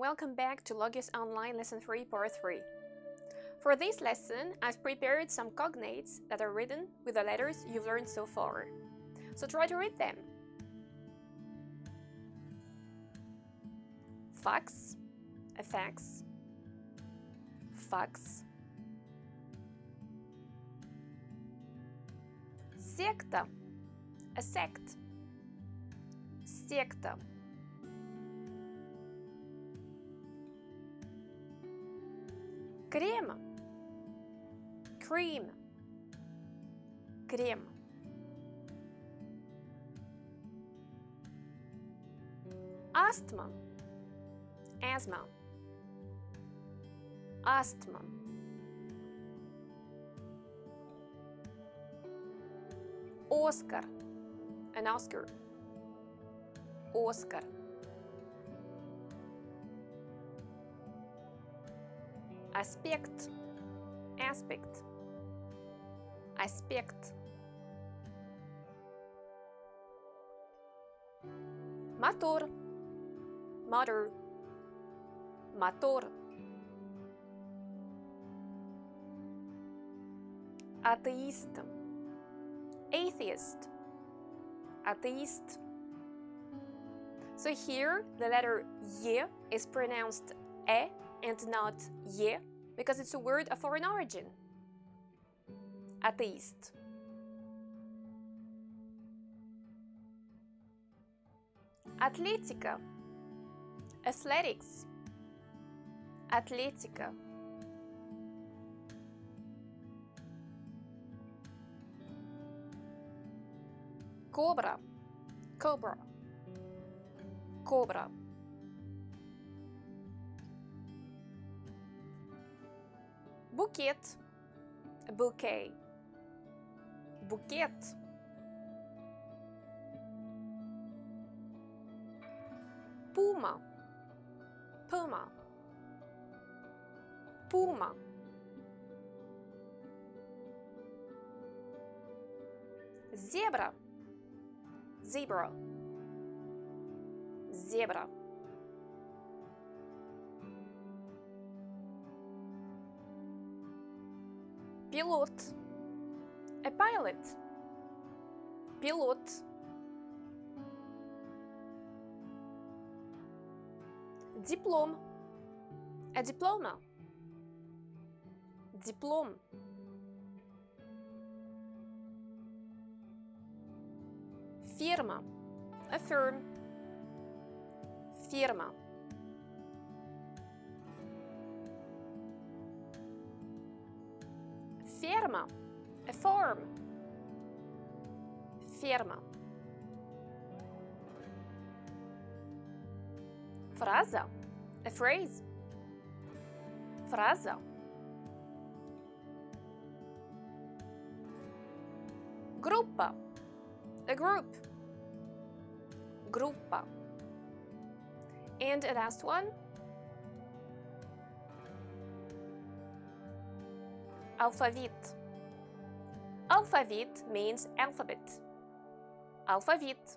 welcome back to Logos Online Lesson 3 Part 3. For this lesson, I've prepared some cognates that are written with the letters you've learned so far. So try to read them. Fax, a fax. Fax. Secta, a sect. Secta. Крем, cream, крем. Asthma, asthma, asthma. Oscar, an Oscar, Oscar. Aspect, aspect, aspect. Motor, motor, motor. Atheist, atheist, atheist. So here the letter Y is pronounced E and not ye, because it's a word of foreign origin. Atheist. Atletica, athletics, atletica. Cobra, cobra, cobra. Bouquet, a bouquet, bouquet. Puma, puma, puma. Zebra, zebra, zebra. Pilot, a pilot, pilot. Diplom, a diploma, diplom. Firma, a firm, firma. Ferma, a farm, ferma. Frasa, a phrase, frasa. Gruppa, a group, gruppa. And a last one, alphabet. Alphabet means alphabet. Alphabet.